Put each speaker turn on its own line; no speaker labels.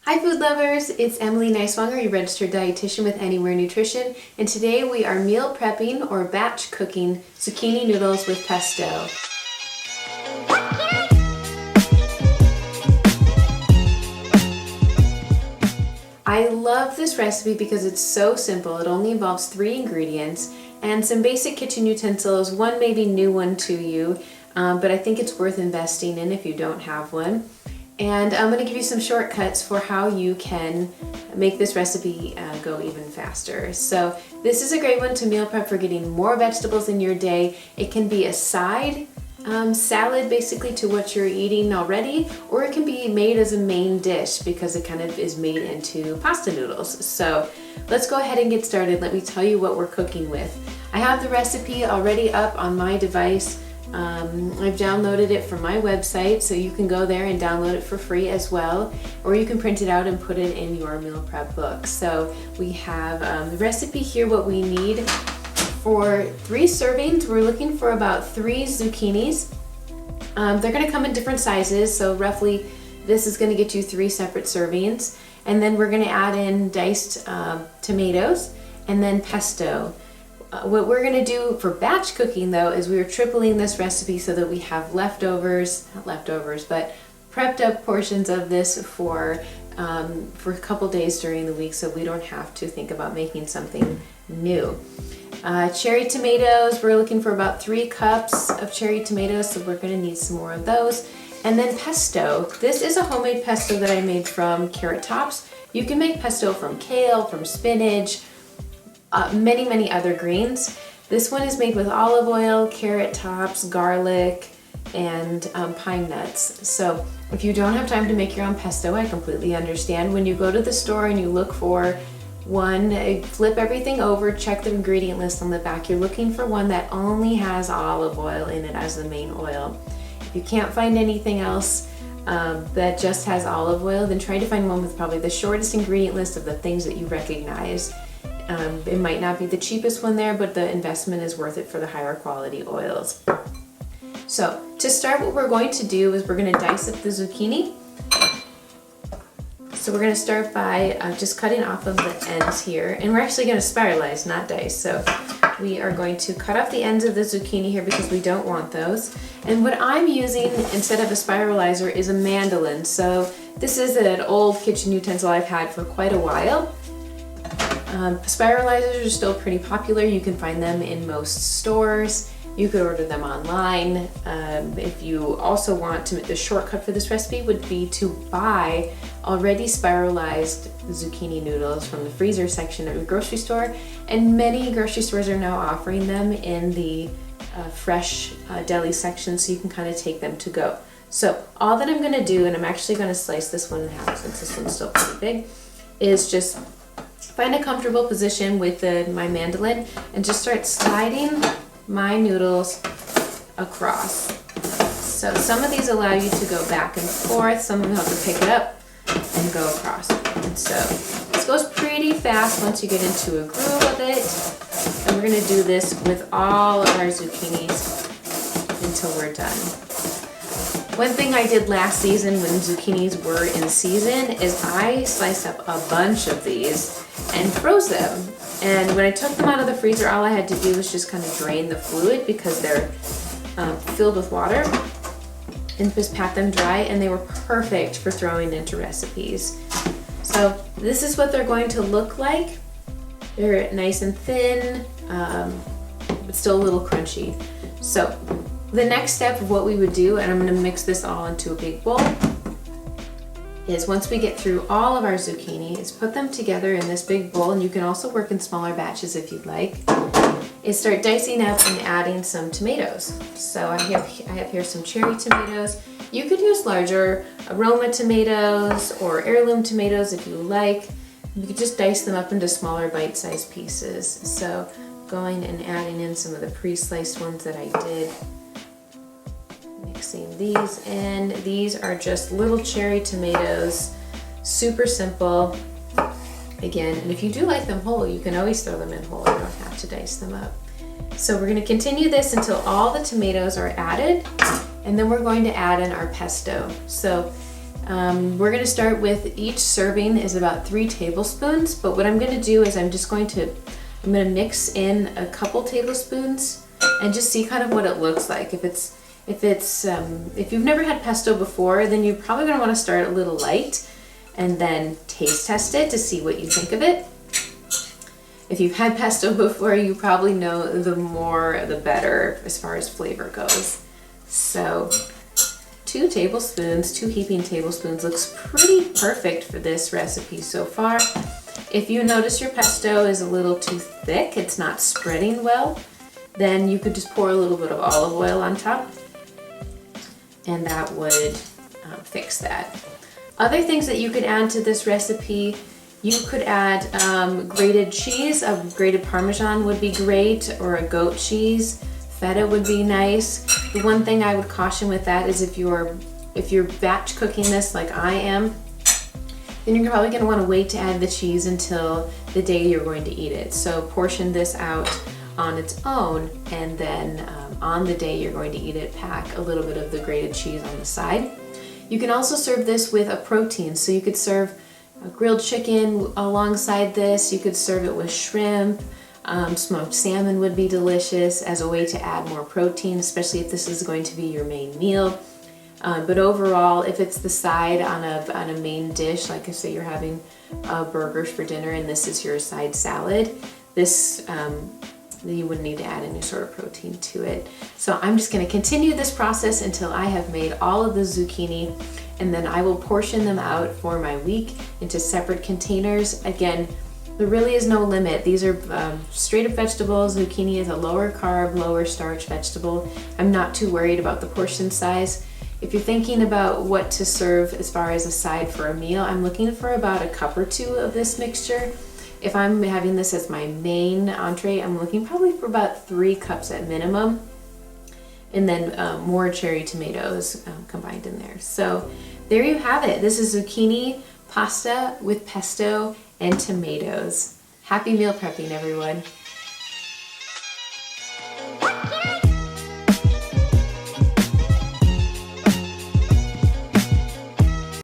Hi food lovers, it's Emily Neiswanger, your registered dietitian with Anywhere Nutrition, and today we are meal prepping or batch cooking zucchini noodles with pesto. I love this recipe because it's so simple. It only involves 3 ingredients and some basic kitchen utensils, one maybe new one to you, but I think it's worth investing in if you don't have one. And I'm going to give you some shortcuts for how you can make this recipe go even faster. So this is a great one to meal prep for getting more vegetables in your day. It can be a side salad basically to what you're eating already, or it can be made as a main dish because it kind of is made into pasta noodles. So let's go ahead and get started. Let me tell you what we're cooking with. I have the recipe already up on my device. I've downloaded it from my website, so you can go there and download it for free as well, or you can print it out and put it in your meal prep book. So we have the recipe here. What we need for 3 servings, we're looking for about 3 zucchinis. They're going to come in different sizes, so roughly this is going to get you 3 separate servings. And then we're going to add in diced tomatoes and then pesto. What we're going to do for batch cooking though is we're tripling this recipe so that we have leftovers, not leftovers, but prepped up portions of this for a couple days during the week, so we don't have to think about making something new. Cherry tomatoes, we're looking for about 3 cups of cherry tomatoes, so we're going to need some more of those. And then pesto. This is a homemade pesto that I made from carrot tops. You can make pesto from kale, from spinach, many other greens. This one is made with olive oil, carrot tops, garlic, and pine nuts. So if you don't have time to make your own pesto, I completely understand. When you go to the store and you look for one, flip everything over, check the ingredient list on the back. You're looking for one that only has olive oil in it as the main oil. If you can't find anything else that just has olive oil, then try to find one with probably the shortest ingredient list of the things that you recognize. It might not be the cheapest one there, but the investment is worth it for the higher quality oils. So to start, what we're going to do is we're going to dice up the zucchini. So we're going to start by just cutting off of the ends here, and we're actually going to spiralize, not dice. So we are going to cut off the ends of the zucchini here because we don't want those. And what I'm using instead of a spiralizer is a mandolin. So this is an old kitchen utensil I've had for quite a while. Spiralizers are still pretty popular. You can find them in most stores. You could order them online. If you also want to, the shortcut for this recipe would be to buy already spiralized zucchini noodles from the freezer section of a grocery store. And many grocery stores are now offering them in the fresh deli section, so you can kind of take them to go. So all that I'm going to do, and I'm actually going to slice this one in half since this one's still pretty big, is just find a comfortable position with my mandolin and just start sliding my noodles across. So some of these allow you to go back and forth, some of them help you pick it up and go across. And so this goes pretty fast once you get into a groove with it. And we're going to do this with all of our zucchinis until we're done. One thing I did last season when zucchinis were in season is I sliced up a bunch of these and froze them. And when I took them out of the freezer, all I had to do was just kind of drain the fluid because they're filled with water, and just pat them dry, and they were perfect for throwing into recipes. So this is what they're going to look like. They're nice and thin, but still a little crunchy. So the next step of what we would do, and I'm going to mix this all into a big bowl, is once we get through all of our zucchini, is put them together in this big bowl, and you can also work in smaller batches if you'd like, is start dicing up and adding some tomatoes. So I have here some cherry tomatoes. You could use larger aroma tomatoes or heirloom tomatoes if you like. You could just dice them up into smaller bite-sized pieces. So going and adding in some of the pre-sliced ones that I did. Mixing these in. These are just little cherry tomatoes, super simple. Again, and if you do like them whole, you can always throw them in whole. You don't have to dice them up. So we're going to continue this until all the tomatoes are added, and then we're going to add in our pesto. So We're going to start with each serving is about 3 tablespoons, but what I'm going to do is I'm going to mix in a couple tablespoons and just see kind of what it looks like. If you've never had pesto before, then you're probably going to want to start a little light and then taste test it to see what you think of it. If you've had pesto before, you probably know the more the better as far as flavor goes. So 2 tablespoons, 2 heaping tablespoons looks pretty perfect for this recipe so far. If you notice your pesto is a little too thick, it's not spreading well, then you could just pour a little bit of olive oil on top, and that would fix that. Other things that you could add to this recipe, you could add grated cheese. A grated Parmesan would be great, or a goat cheese. Feta would be nice. The one thing I would caution with that is if you're batch cooking this like I am, then you're probably going to want to wait to add the cheese until the day you're going to eat it. So portion this out on its own, and then on the day you're going to eat it, pack a little bit of the grated cheese on the side. You can also serve this with a protein, so you could serve a grilled chicken alongside this. You could serve it with shrimp. Smoked salmon would be delicious as a way to add more protein, especially if this is going to be your main meal. But overall, if it's the side on a main dish, like I say you're having burgers for dinner and this is your side salad, this you wouldn't need to add any sort of protein to it. So I'm just going to continue this process until I have made all of the zucchini, and then I will portion them out for my week into separate containers. Again, there really is no limit. These are straight up vegetables. Zucchini is a lower carb, lower starch vegetable. I'm not too worried about the portion size. If you're thinking about what to serve as far as a side for a meal, I'm looking for about a cup or 2 of this mixture. If I'm having this as my main entree, I'm looking probably for about 3 cups at minimum, and then more cherry tomatoes combined in there. So there you have it. This is zucchini pasta with pesto and tomatoes. Happy meal prepping, everyone.